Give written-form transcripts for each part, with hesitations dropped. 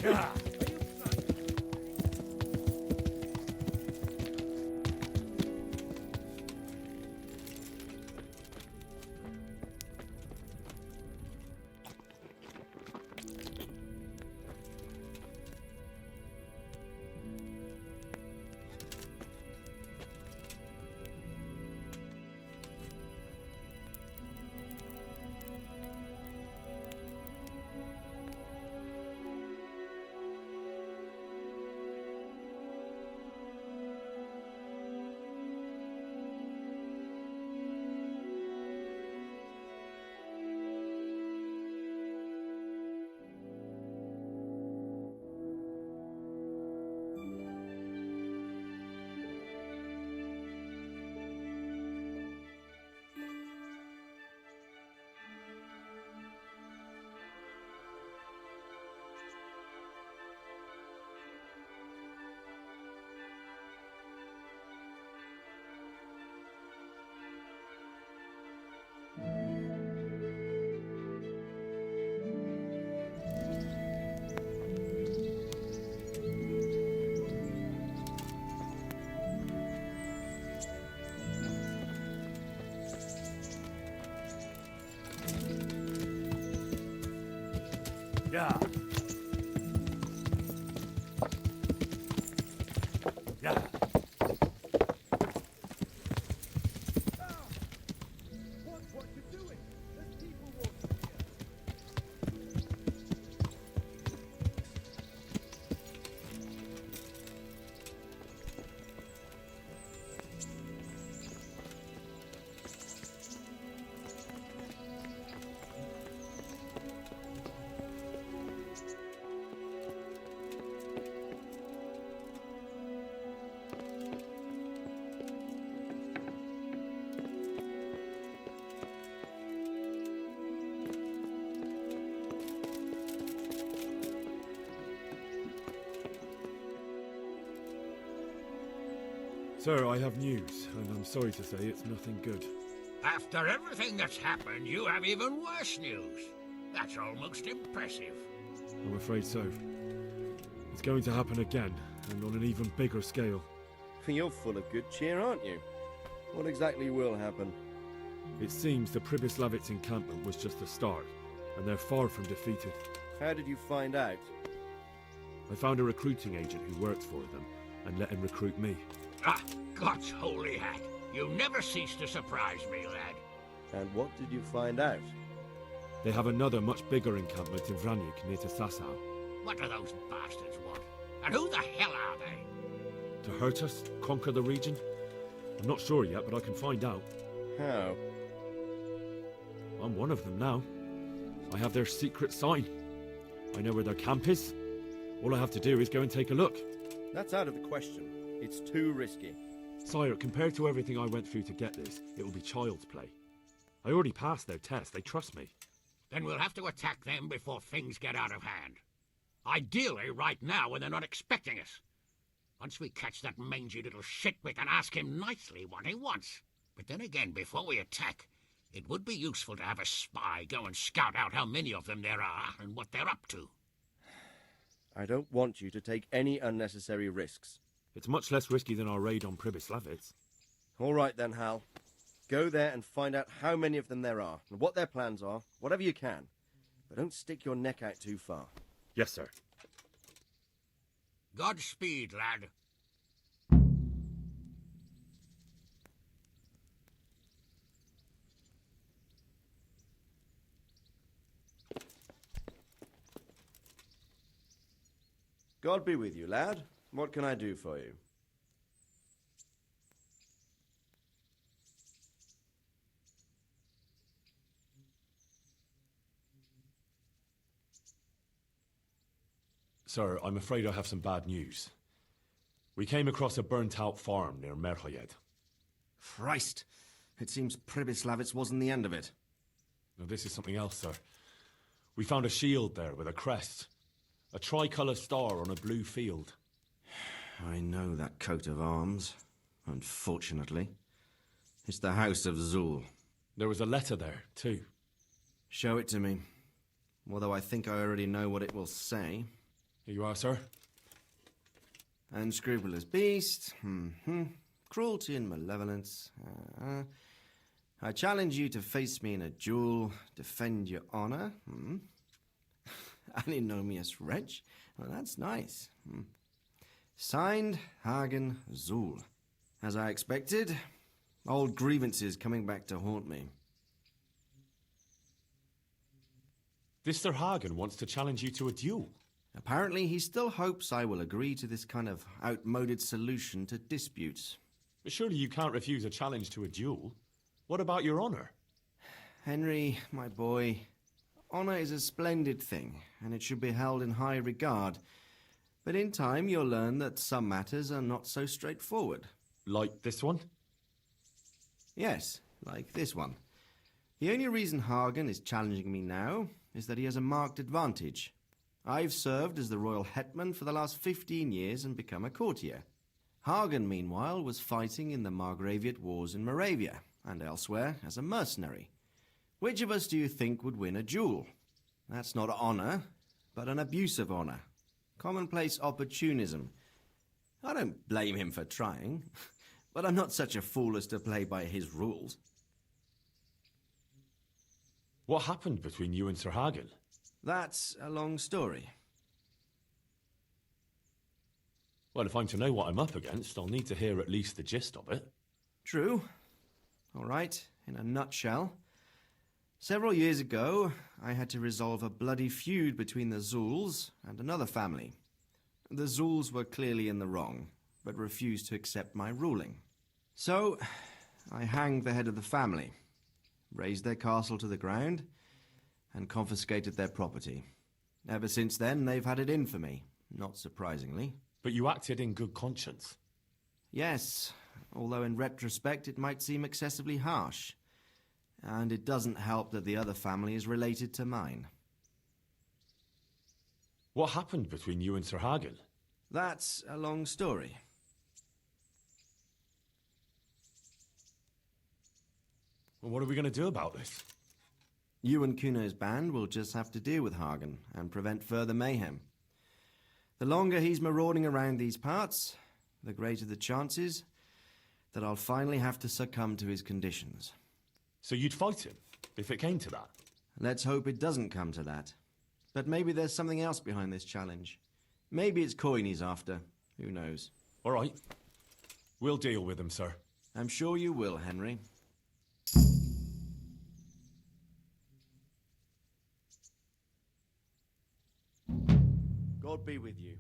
Yeah. Yeah. Yeah. What you doing? There's people walking here. Sir, I have news, and I'm sorry to say it's nothing good. After everything that's happened, you have even worse news. That's almost impressive. I'm afraid so. It's going to happen again, and on an even bigger scale. You're full of good cheer, aren't you? What exactly will happen? It seems the Pribyslavitz encampment was just the start, and they're far from defeated. How did you find out? I found a recruiting agent who works for them, and let him recruit me. Ah, God's holy hat. You never cease to surprise me, lad. And what did you find out? They have another much bigger encampment in Vranyuk near to Sasau. What do those bastards want? And who the hell are they? To hurt us? Conquer the region? I'm not sure yet, but I can find out. How? I'm one of them now. I have their secret sign. I know where their camp is. All I have to do is go and take a look. That's out of the question. It's too risky. Sire, compared to everything I went through to get this, it will be child's play. I already passed their test. They trust me. Then we'll have to attack them before things get out of hand. Ideally, right now when they're not expecting us. Once we catch that mangy little shit, we can ask him nicely what he wants. But then again, before we attack, it would be useful to have a spy go and scout out how many of them there are and what they're up to. I don't want you to take any unnecessary risks. It's much less risky than our raid on Pribyslavitz. All right then, Hal. Go there and find out how many of them there are, and what their plans are, whatever you can. But don't stick your neck out too far. Yes, sir. Godspeed, lad. God be with you, lad. What can I do for you? Sir, I'm afraid I have some bad news. We came across a burnt-out farm near Merhoyed. Christ! It seems Pribyslavitz wasn't the end of it. Now, this is something else, sir. We found a shield there with a crest. A tricolour star on a blue field. I know that coat of arms, unfortunately. It's the House of Zul. There was a letter there, too. Show it to me. Although I think I already know what it will say. Here you are, sir. Unscrupulous beast. Cruelty and malevolence. I challenge you to face me in a duel, defend your honor. Antinomious wretch. Well, that's nice. Signed, Hagen Zool. As I expected, old grievances coming back to haunt me. This Sir Hagen wants to challenge you to a duel. Apparently, he still hopes I will agree to this kind of outmoded solution to disputes. But surely you can't refuse a challenge to a duel. What about your honor? Henry, my boy, honor is a splendid thing, and it should be held in high regard. But in time, you'll learn that some matters are not so straightforward. Like this one? Yes, like this one. The only reason Hagen is challenging me now is that he has a marked advantage. I've served as the royal hetman for the last 15 years and become a courtier. Hagen, meanwhile, was fighting in the Margraviate Wars in Moravia and elsewhere as a mercenary. Which of us do you think would win a duel? That's not honor, but an abuse of honor. Commonplace opportunism. I don't blame him for trying, but I'm not such a fool as to play by his rules. What happened between you and Sir Hagen? That's a long story. Well, if I'm to know what I'm up against, I'll need to hear at least the gist of it. True. All right, in a nutshell. Several years ago, I had to resolve a bloody feud between the Zools and another family. The Zools were clearly in the wrong, but refused to accept my ruling. So, I hanged the head of the family, razed their castle to the ground, and confiscated their property. Ever since then, they've had it in for me, not surprisingly. But you acted in good conscience. Yes, although in retrospect it might seem excessively harsh. And it doesn't help that the other family is related to mine. What happened between you and Sir Hagen? That's a long story. Well, what are we going to do about this? You and Kuno's band will just have to deal with Hagen and prevent further mayhem. The longer he's marauding around these parts, the greater the chances that I'll finally have to succumb to his conditions. So you'd fight him, if it came to that? Let's hope it doesn't come to that. But maybe there's something else behind this challenge. Maybe it's coin he's after. Who knows? All right. We'll deal with him, sir. I'm sure you will, Henry. God be with you.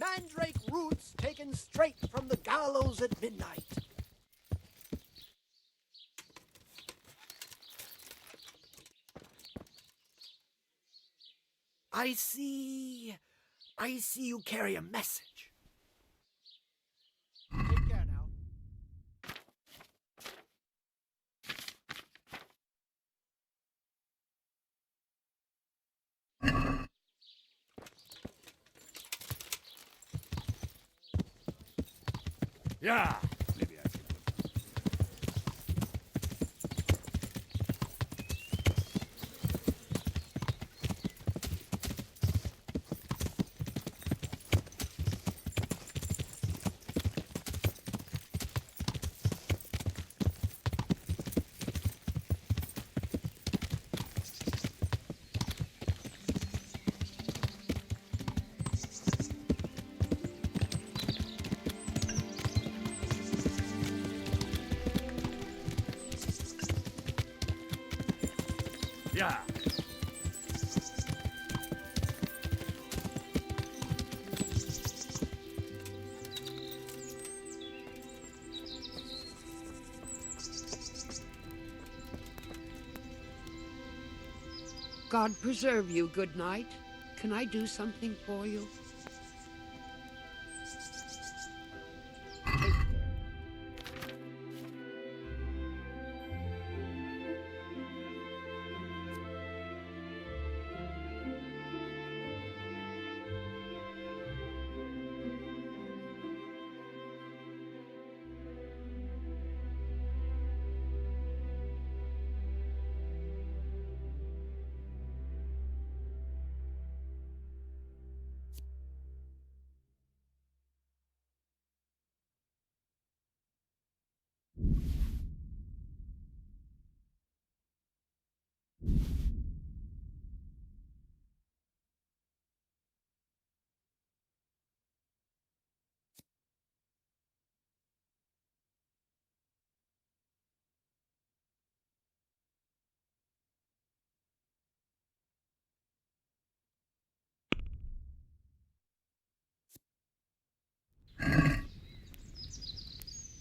mandrake roots taken straight from the gallows at midnight. I see you carry a message. Take care now. Yeah. Yeah. God preserve you, good night. Can I do something for you?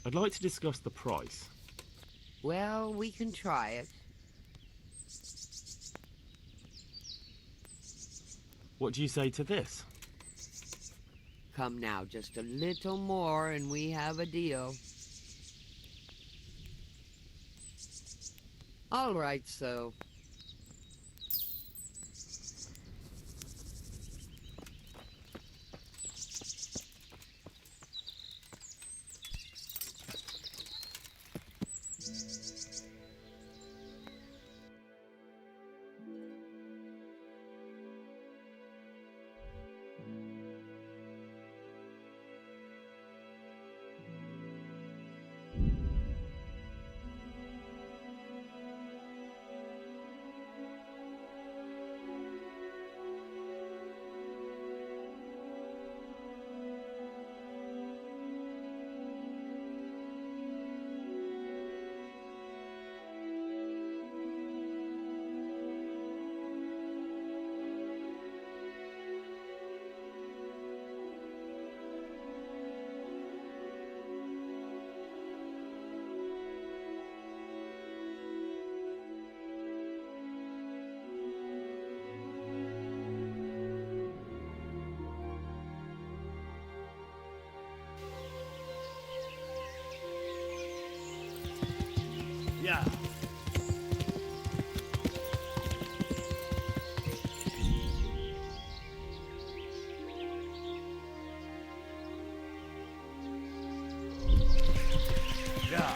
I'd like to discuss the price. Well, we can try it. What do you say to this? Come now, just a little more and we have a deal. All right, so. Yeah. Yeah.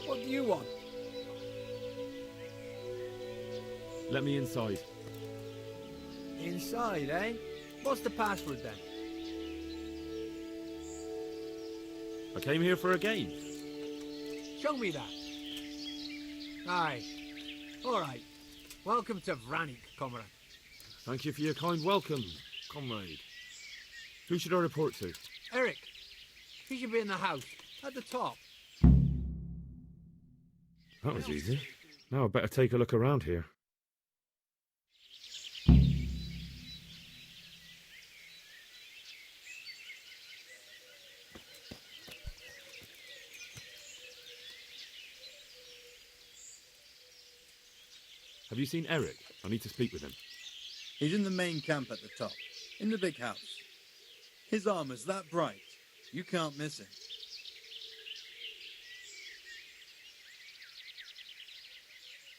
What do you want? Let me inside. Inside, eh? What's the password then? I came here for a game. Show me that. Aye. All right. Welcome to Vranik, comrade. Thank you for your kind welcome, comrade. Who should I report to? Eric, he should be in the house. at the top. That was easy. Now I better take a look around here. Have you seen Eric? I need to speak with him. He's in the main camp at the top, in the big house. His armor's that bright, you can't miss him.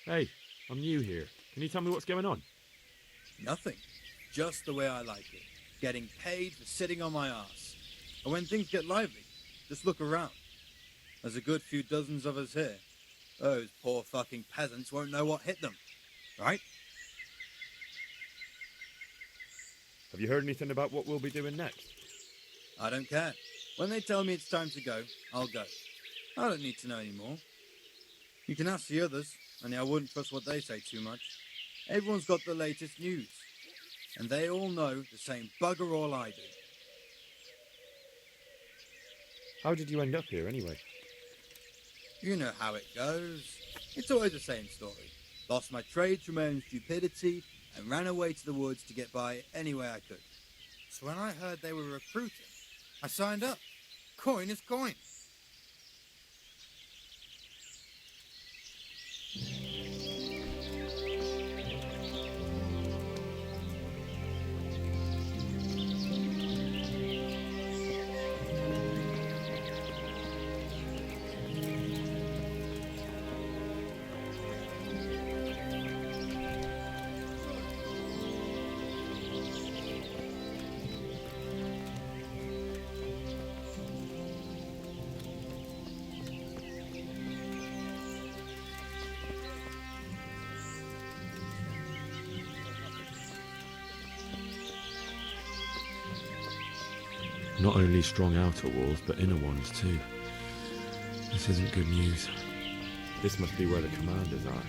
Hey, I'm new here. Can you tell me what's going on? Nothing. Just the way I like it. Getting paid for sitting on my ass. And when things get lively, just look around. There's a good few dozens of us here. Those poor fucking peasants won't know what hit them. Right? Have you heard anything about what we'll be doing next? I don't care. When they tell me it's time to go, I'll go. I don't need to know anymore. You can ask the others, and I wouldn't trust what they say too much. Everyone's got the latest news. And they all know the same bugger all I do. How did you end up here anyway? You know how it goes. It's always the same story. Lost my trade through my own stupidity and ran away to the woods to get by any way I could. So when I heard they were recruiting, I signed up. Coin is coin. Not only strong outer walls, but inner ones too. This isn't good news. This must be where the commanders are.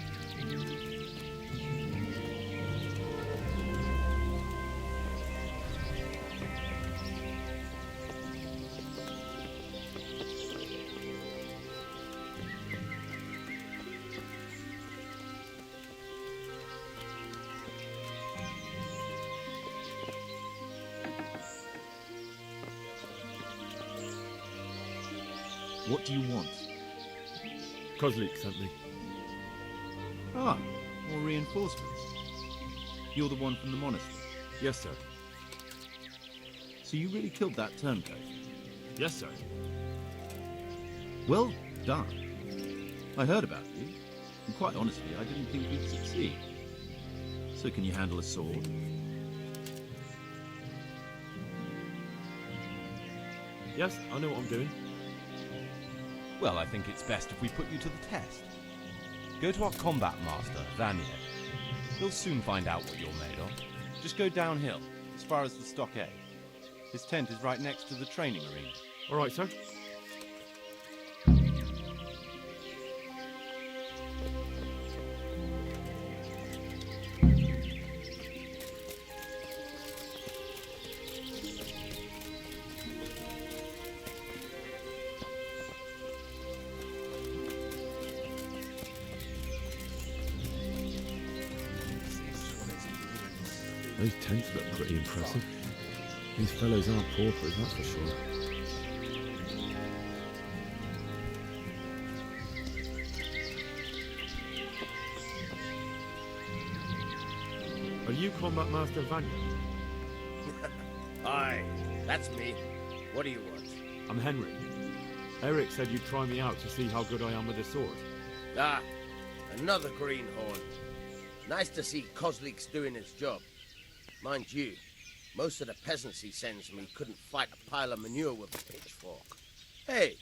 What do you want? Kozlik sent me. Ah, more reinforcements. You're the one from the monastery. Yes, sir. So you really killed that turncoat? Yes, sir. Well done. I heard about you, and quite honestly, I didn't think you'd succeed. So can you handle a sword? Yes, I know what I'm doing. Well, I think it's best if we put you to the test. Go to our combat master, Vanier. He'll soon find out what you're made of. Just go downhill, as far as the stockade. His tent is right next to the training arena. All right, sir. Those tents look pretty impressive. These fellows aren't paupers, that's for sure. Are you Combat Master Vanya? Aye, that's me. What do you want? I'm Henry. Eric said you'd try me out to see how good I am with a sword. Ah, another greenhorn. Nice to see Kozlik's doing his job. Mind you, most of the peasants he sends me couldn't fight a pile of manure with a pitchfork. Hey,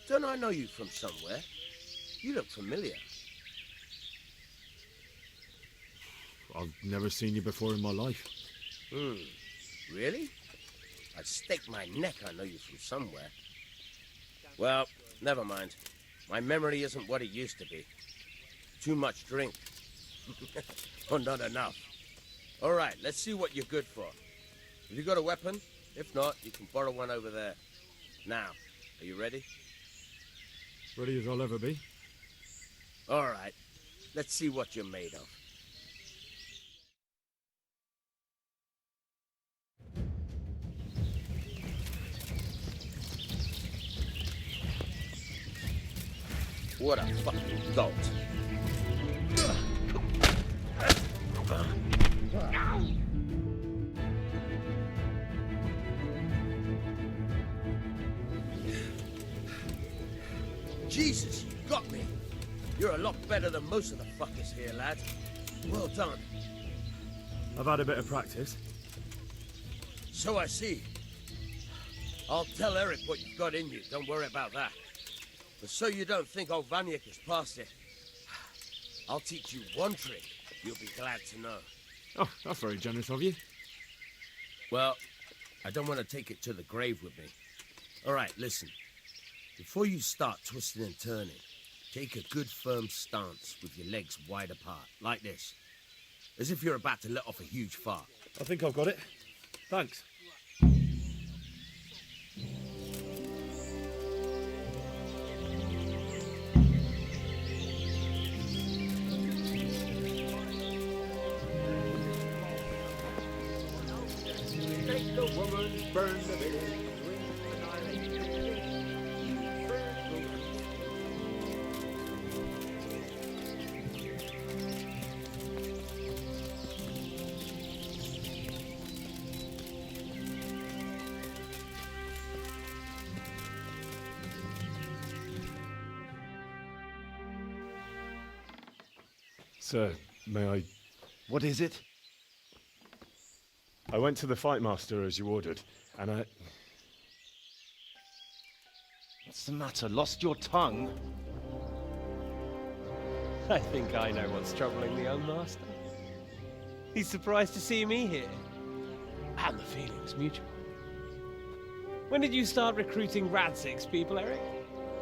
don't I know you from somewhere? You look familiar. I've never seen you before in my life. Really? I'd stake my neck I know you from somewhere. Well, never mind. My memory isn't what it used to be. Too much drink. Or not enough. All right, let's see what you're good for. Have you got a weapon? If not, you can borrow one over there. Now, Are you ready? Ready as I'll ever be. All right. Let's see what you're made of. What a fucking dolt. Jesus, you got me. You're a lot better than most of the fuckers here, lad. Well done. I've had a bit of practice. So I see. I'll tell Eric what you've got in you. Don't worry about that. But so you don't think old Vanyek has passed it, I'll teach you one trick you'll be glad to know. Oh, that's very generous of you. Well, I don't want to take it to the grave with me. All right, listen. Before you start twisting and turning, take a good firm stance with your legs wide apart, like this. As if you're about to let off a huge fart. I think I've got it. Thanks. Take the woman, burn the village, drink the night, burn the woman. Sir, may I... What is it? I went to the fight master as you ordered, and I... What's the matter? Lost your tongue? I think I know what's troubling the young master. He's surprised to see me here. And the feeling's mutual. When did you start recruiting Radzig's people, Eric?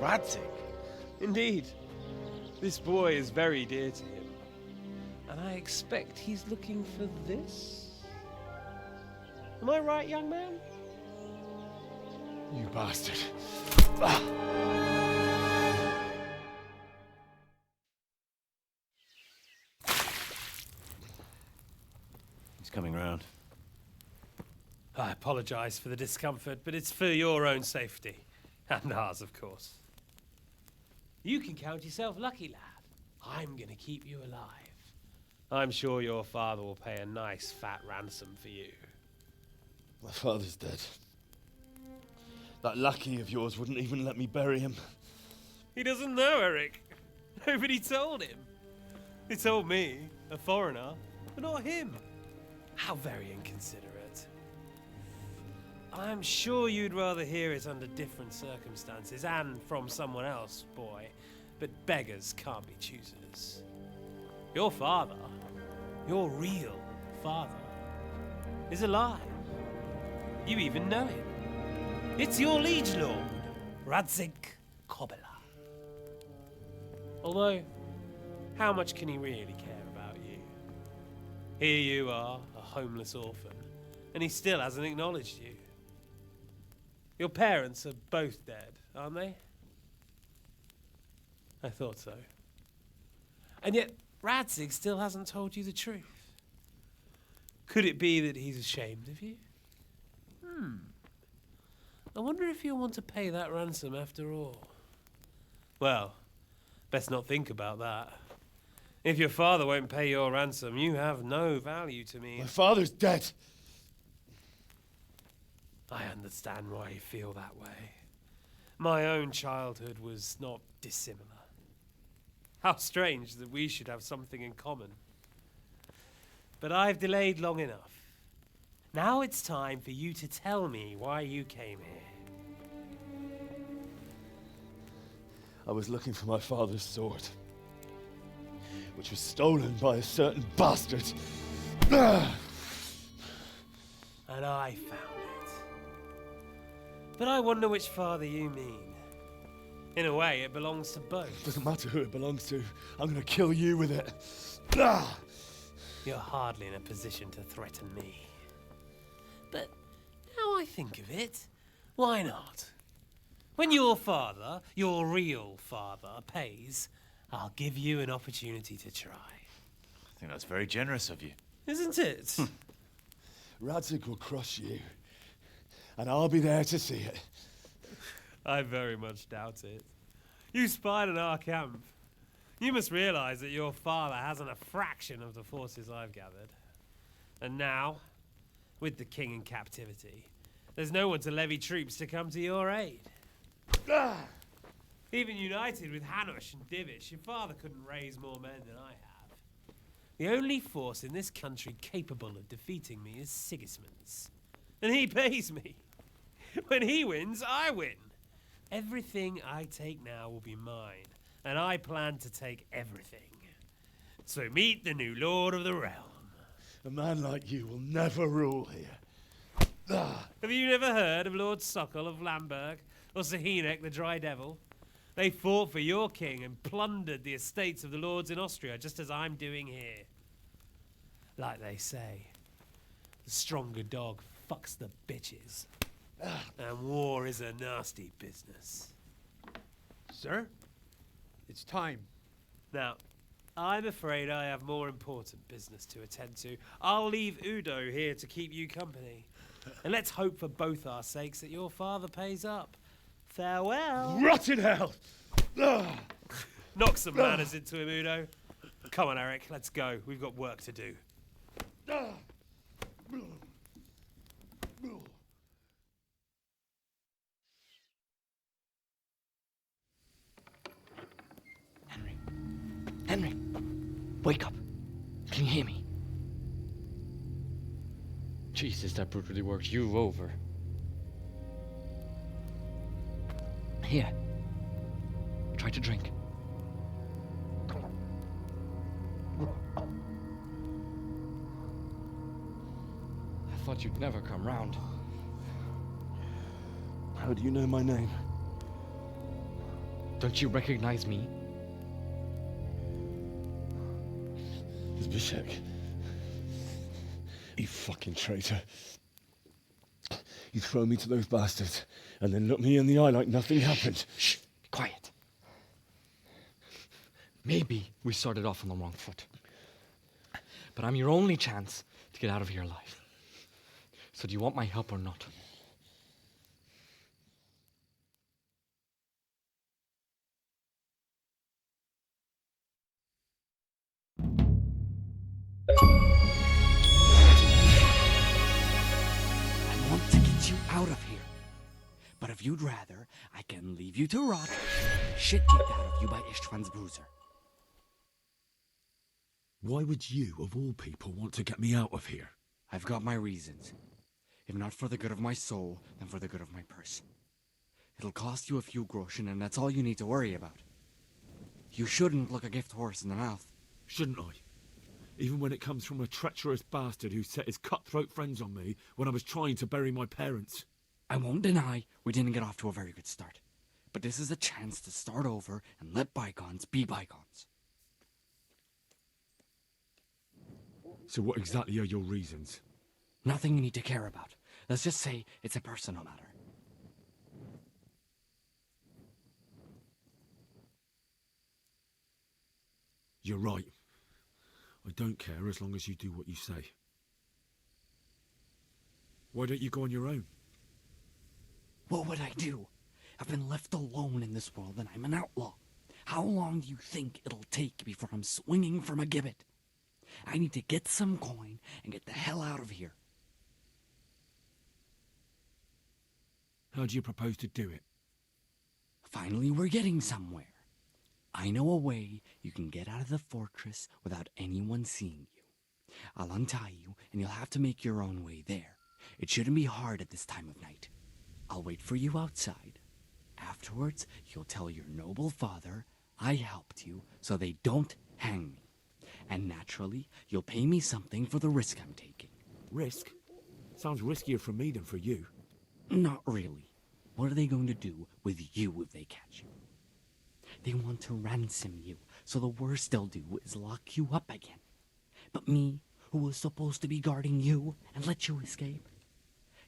Radzig? Indeed. This boy is very dear to him. And I expect he's looking for this? Am I right, young man? You bastard. He's coming round. I apologize for the discomfort, but it's for your own safety. And ours, of course. You can count yourself lucky, lad. I'm gonna keep you alive. I'm sure your father will pay a nice fat ransom for you. My father's dead. That lackey of yours wouldn't even let me bury him. He doesn't know, Eric. Nobody told him. They told me, a foreigner, but not him. How very inconsiderate. I'm sure you'd rather hear it under different circumstances and from someone else, boy. But beggars can't be choosers. Your father, your real father, is alive. You even know him. It's your liege lord, Radzig Kobyla. Although, how much can he really care about you? Here you are, a homeless orphan, and he still hasn't acknowledged you. Your parents are both dead, aren't they? I thought so. And yet, Radzig still hasn't told you the truth. Could it be that he's ashamed of you? I wonder if you'll want to pay that ransom after all. Well, best not think about that. If your father won't pay your ransom, you have no value to me. My father's dead. I understand why you feel that way. My own childhood was not dissimilar. How strange that we should have something in common. But I've delayed long enough. Now it's time for you to tell me why you came here. I was looking for my father's sword, which was stolen by a certain bastard. And I found it. But I wonder which father you mean. In a way, it belongs to both. Doesn't matter who it belongs to. I'm gonna kill you with it. You're hardly in a position to threaten me. But now I think of it, why not? When your father, your real father, pays, I'll give you an opportunity to try. I think that's very generous of you. Isn't it? Radzig will crush you, and I'll be there to see it. I very much doubt it. You spied on our camp. You must realize that your father hasn't a fraction of the forces I've gathered. And now, with the king in captivity, there's no one to levy troops to come to your aid. Even united with Hanush and Divish, your father couldn't raise more men than I have. The only force in this country capable of defeating me is Sigismund's. And he pays me. When he wins, I win. Everything I take now will be mine, and I plan to take everything. So meet the new lord of the realm. A man like you will never rule here. Have you never heard of Lord Sokol of Lamberg, or Sahinek the Dry Devil? They fought for your king and plundered the estates of the lords in Austria, just as I'm doing here. Like they say, the stronger dog fucks the bitches. And war is a nasty business. Sir, it's time. Now, I'm afraid I have more important business to attend to. I'll leave Udo here to keep you company. And let's hope for both our sakes that your father pays up. Farewell. Rot in hell! Knock some manners into him, Udo. Come on, Eric, let's go. We've got work to do. Henry, wake up. Can you hear me? Jesus, that brutally worked you over. Here. Try to drink. I thought you'd never come round. How do you know my name? Don't you recognize me? Zbyszek. You fucking traitor. You throw me to those bastards and then look me in the eye like nothing happened. Shh, be quiet. Maybe we started off on the wrong foot. But I'm your only chance to get out of here alive. So do you want my help or not? I want to get you out of here. But if you'd rather, I can leave you to rot and shit kicked out of you by Ishtvan's bruiser. Why would you, of all people, want to get me out of here? I've got my reasons. If not for the good of my soul, then for the good of my purse. It'll cost you a few groschen, and that's all you need to worry about. You shouldn't look a gift horse in the mouth. Shouldn't I? Even when it comes from a treacherous bastard who set his cutthroat friends on me when I was trying to bury my parents. I won't deny we didn't get off to a very good start. But this is a chance to start over and let bygones be bygones. So what exactly are your reasons? Nothing you need to care about. Let's just say it's a personal matter. You're right. I don't care as long as you do what you say. Why don't you go on your own? What would I do? I've been left alone in this world and I'm an outlaw. How long do you think it'll take before I'm swinging from a gibbet? I need to get some coin and get the hell out of here. How do you propose to do it? Finally, we're getting somewhere. I know a way you can get out of the fortress without anyone seeing you. I'll untie you, and you'll have to make your own way there. It shouldn't be hard at this time of night. I'll wait for you outside. Afterwards, you'll tell your noble father I helped you so they don't hang me. And naturally, you'll pay me something for the risk I'm taking. Risk? Sounds riskier for me than for you. Not really. What are they going to do with you if they catch you? They want to ransom you, so the worst they'll do is lock you up again. But me, who was supposed to be guarding you and let you escape?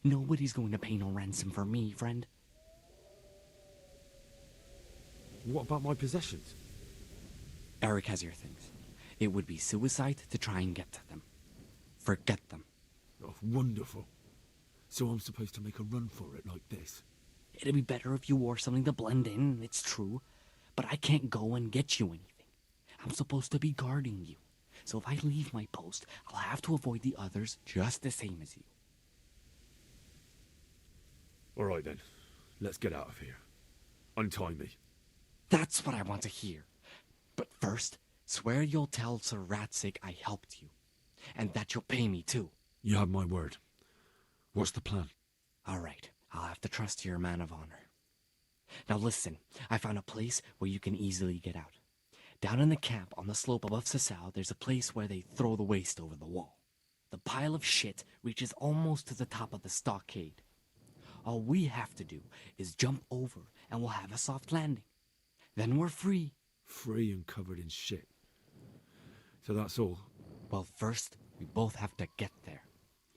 Nobody's going to pay no ransom for me, friend. What about my possessions? Eric has your things. It would be suicide to try and get to them. Forget them. Oh, wonderful. So I'm supposed to make a run for it like this? It'd be better if you wore something to blend in, it's true. But I can't go and get you anything. I'm supposed to be guarding you. So if I leave my post, I'll have to avoid the others just the same as you. All right then. Let's get out of here. Untie me. That's what I want to hear. But first, swear you'll tell Sir Ratsig I helped you. And that you'll pay me too. You have my word. What's the plan? All right, I'll have to trust you're a man of honor. Now listen, I found a place where you can easily get out. Down in the camp on the slope above Sasau, there's a place where they throw the waste over the wall. The pile of shit reaches almost to the top of the stockade. All we have to do is jump over and we'll have a soft landing. Then we're free. Free and covered in shit. So that's all? Well, first, we both have to get there.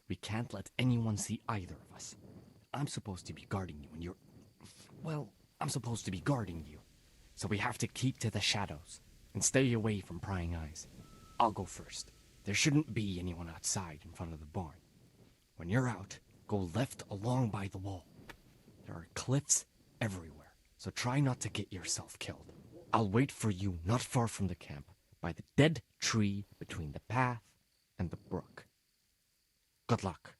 We can't let anyone see either of us. I'm supposed to be guarding you and you're... Well, I'm supposed to be guarding you. So we have to keep to the shadows and stay away from prying eyes. I'll go first. There shouldn't be anyone outside in front of the barn. When you're out, go left along by the wall. There are cliffs everywhere, so try not to get yourself killed. I'll wait for you not far from the camp, by the dead tree between the path and the brook. Good luck.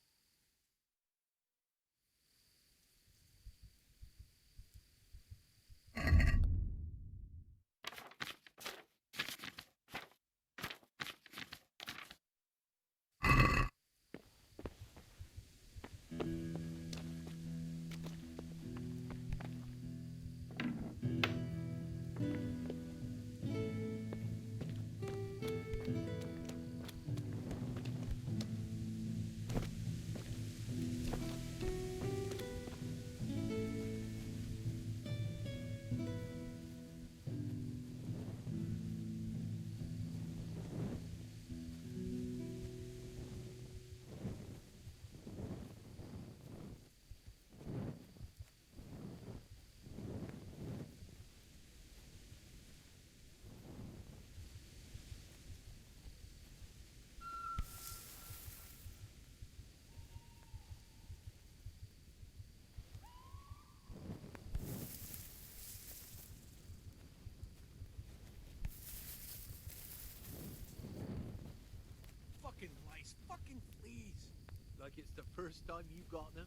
Fucking lice, fucking fleas. Like it's the first time you got them?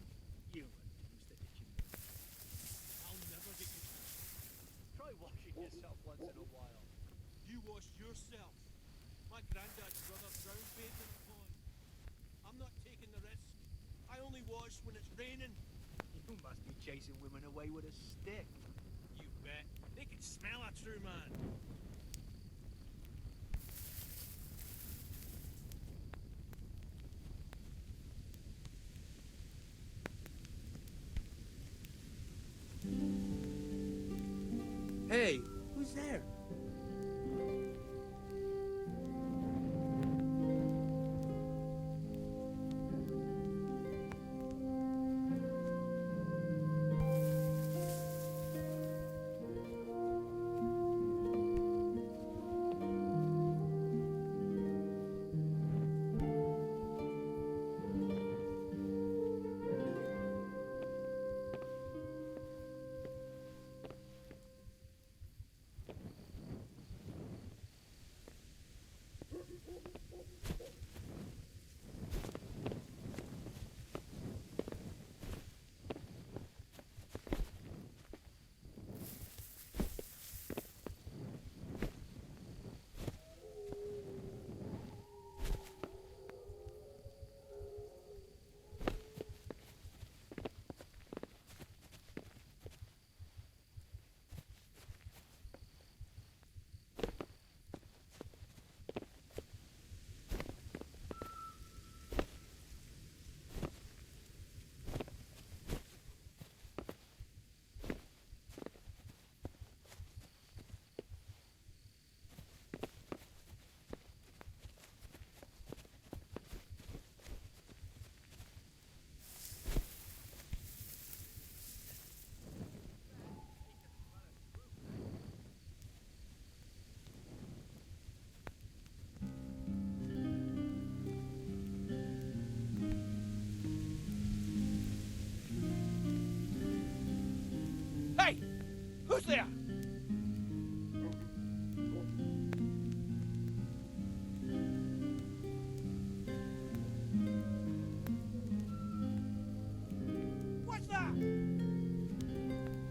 You used it, did you? I'll never get used to it. Try washing yourself once in a while. You wash yourself. My granddad's brother drowned bathing in a pond. I'm not taking the risk. I only wash when it's raining. You must be chasing women away with a stick. You bet. They can smell a true man. Hey, who's there? Who's there? What's that?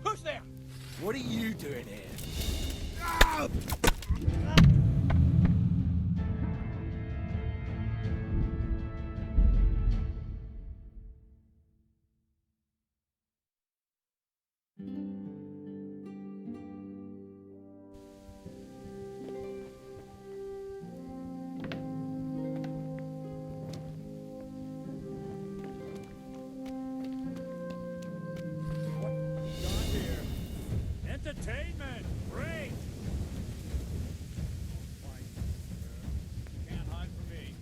Who's there? What are you doing here? Entertainment! Great! Can't hide from me.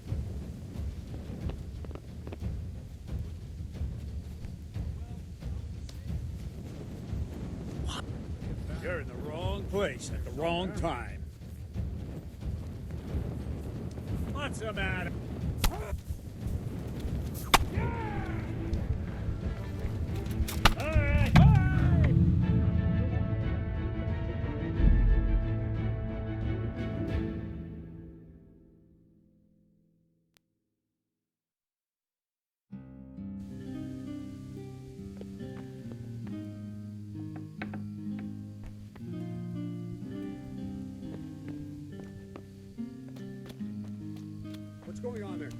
You're in the wrong place at the wrong time. What's the matter? All right! What's going on there?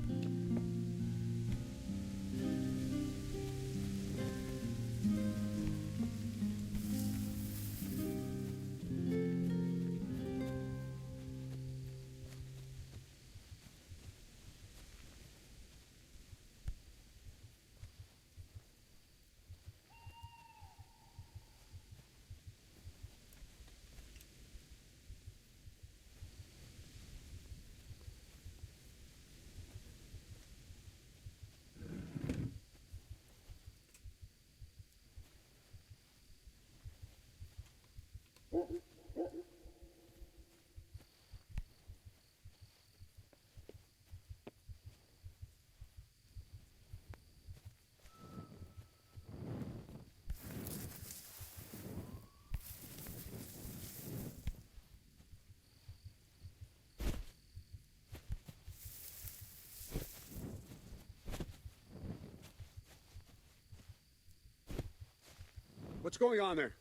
What's going on there?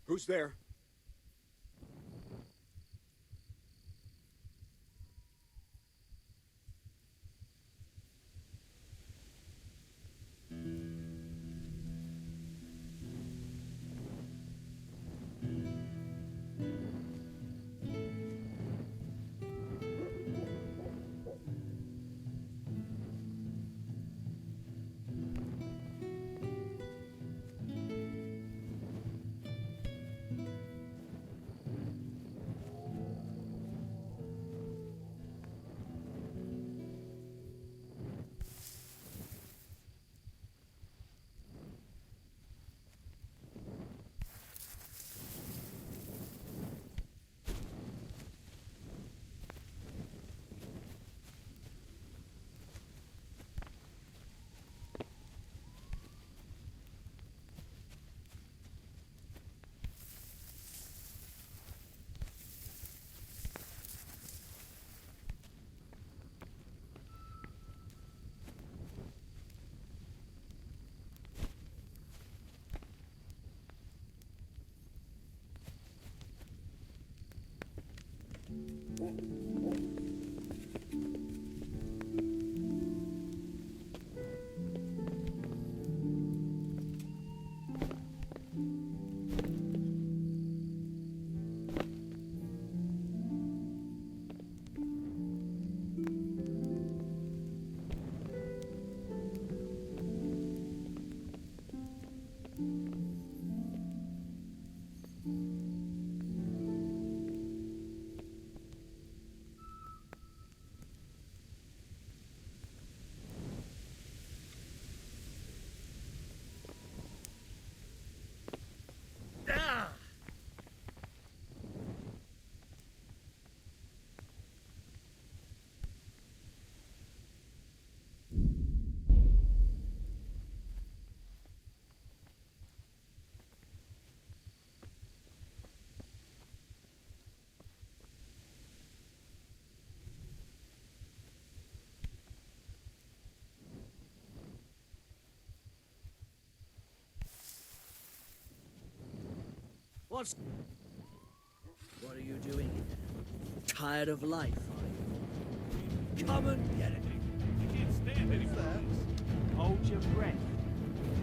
Who's there? What are you doing here? Tired of life, are you? Come and get it. I can't stand any more. Hold your breath.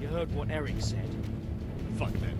You heard what Eric said. Fuck that.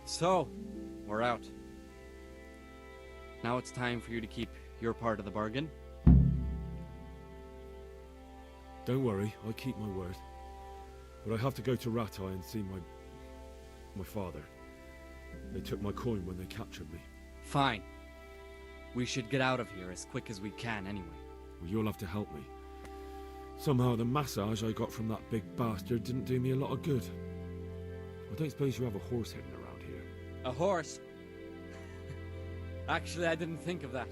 So, we're out. Now it's time for you to keep your part of the bargain. Don't worry, I keep my word. But I have to go to Ratai and see my father. They took my coin when they captured me. Fine. We should get out of here as quick as we can anyway. Well, you'll have to help me. Somehow the massage I got from that big bastard didn't do me a lot of good. I don't suppose you have a horse hidden around here. A horse? Actually, I didn't think of that.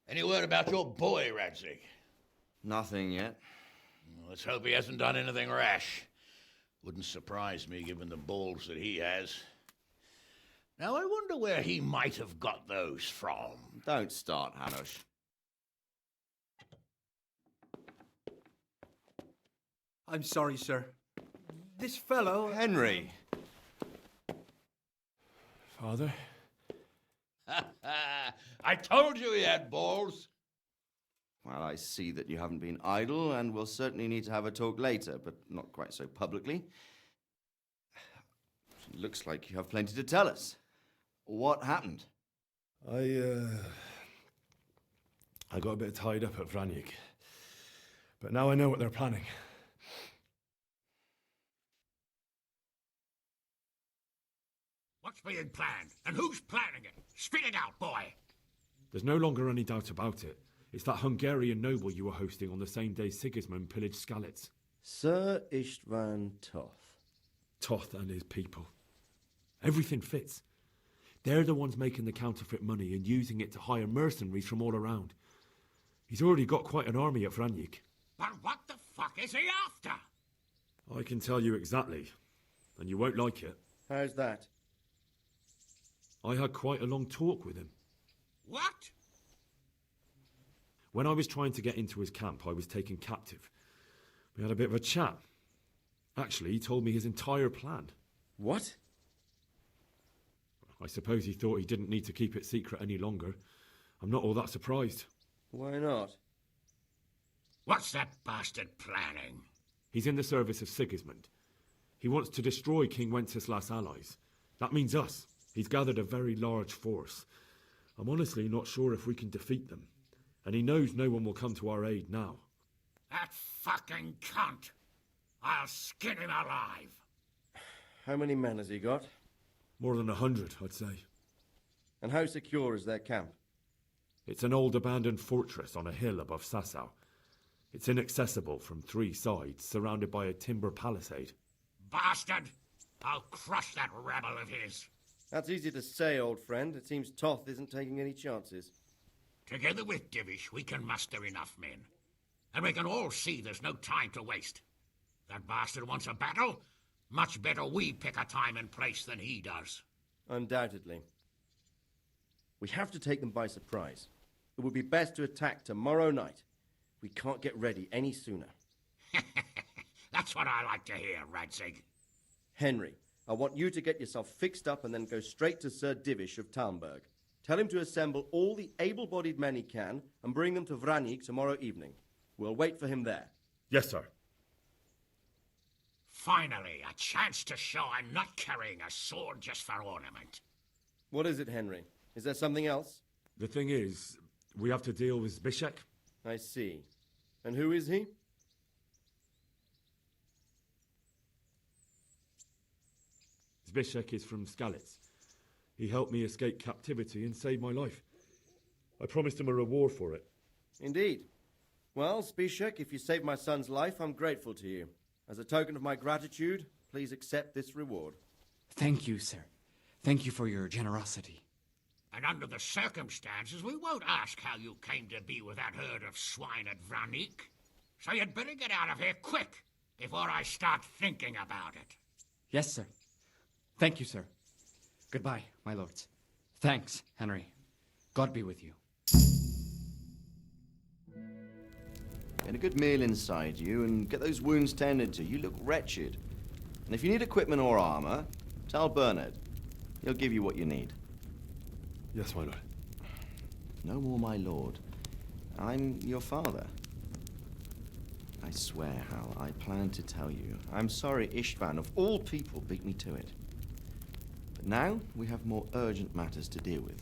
Any word about your boy, Radzig? Nothing yet. Let's hope he hasn't done anything rash. Wouldn't surprise me, given the balls that he has. Now, I wonder where he might have got those from. Don't start, Hanush. I'm sorry, sir. This fellow... Henry! Father? I told you he had balls. Well, I see that you haven't been idle, and we'll certainly need to have a talk later, but not quite so publicly. Looks like you have plenty to tell us. What happened? I got a bit tied up at Vranyik. But now I know what they're planning. What's being planned? And who's planning it? Spit it out, boy! There's no longer any doubt about it. It's that Hungarian noble you were hosting on the same day Sigismund pillaged Skalitz. Sir Istvan Toth. Toth and his people. Everything fits. They're the ones making the counterfeit money and using it to hire mercenaries from all around. He's already got quite an army at Vranyik. But what the fuck is he after? I can tell you exactly, and you won't like it. How's that? I had quite a long talk with him. What? When I was trying to get into his camp, I was taken captive. We had a bit of a chat. Actually, he told me his entire plan. What? I suppose he thought he didn't need to keep it secret any longer. I'm not all that surprised. Why not? What's that bastard planning? He's in the service of Sigismund. He wants to destroy King Wenceslas' allies. That means us. He's gathered a very large force. I'm honestly not sure if we can defeat them. And he knows no one will come to our aid now. That fucking cunt! I'll skin him alive! How many men has he got? More than 100, I'd say. And how secure is their camp? It's an old abandoned fortress on a hill above Sasau. It's inaccessible from 3 sides, surrounded by a timber palisade. Bastard! I'll crush that rebel of his! That's easy to say, old friend. It seems Toth isn't taking any chances. Together with Divish, we can muster enough men. And we can all see there's no time to waste. That bastard wants a battle. Much better we pick a time and place than he does. Undoubtedly. We have to take them by surprise. It would be best to attack tomorrow night. We can't get ready any sooner. That's what I like to hear, Radzig. Henry, I want you to get yourself fixed up and then go straight to Sir Divish of Talmberg. Tell him to assemble all the able-bodied men he can and bring them to Vranyik tomorrow evening. We'll wait for him there. Yes, sir. Finally, a chance to show I'm not carrying a sword just for ornament. What is it, Henry? Is there something else? The thing is, we have to deal with Zbyszek. I see. And who is he? Zbyszek is from Skalitz. He helped me escape captivity and saved my life. I promised him a reward for it. Indeed. Well, Zbyszek, if you saved my son's life, I'm grateful to you. As a token of my gratitude, please accept this reward. Thank you, sir. Thank you for your generosity. And under the circumstances, we won't ask how you came to be with that herd of swine at Vranyik. So you'd better get out of here quick, before I start thinking about it. Yes, sir. Thank you, sir. Goodbye, my lords. Thanks, Henry. God be with you. Get a good meal inside you and get those wounds tended to. You look wretched. And if you need equipment or armor, tell Bernard. He'll give you what you need. Yes, my lord. No more, my lord. I'm your father. I swear, Hal, I planned to tell you. I'm sorry Istvan, of all people, beat me to it. But now we have more urgent matters to deal with.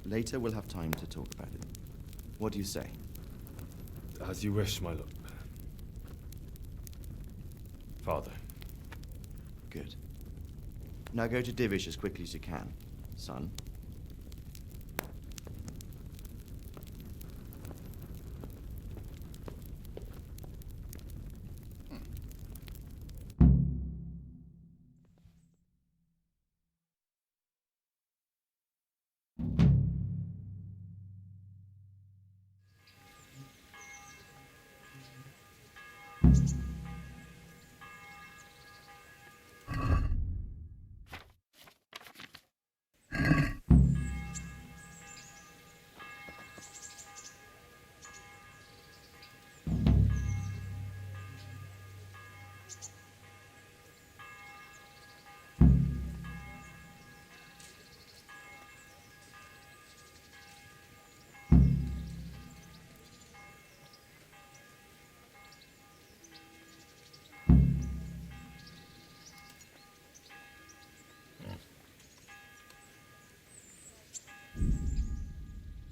Later we'll have time to talk about it. What do you say? As you wish, my lord. Father. Good. Now go to Divish as quickly as you can, son.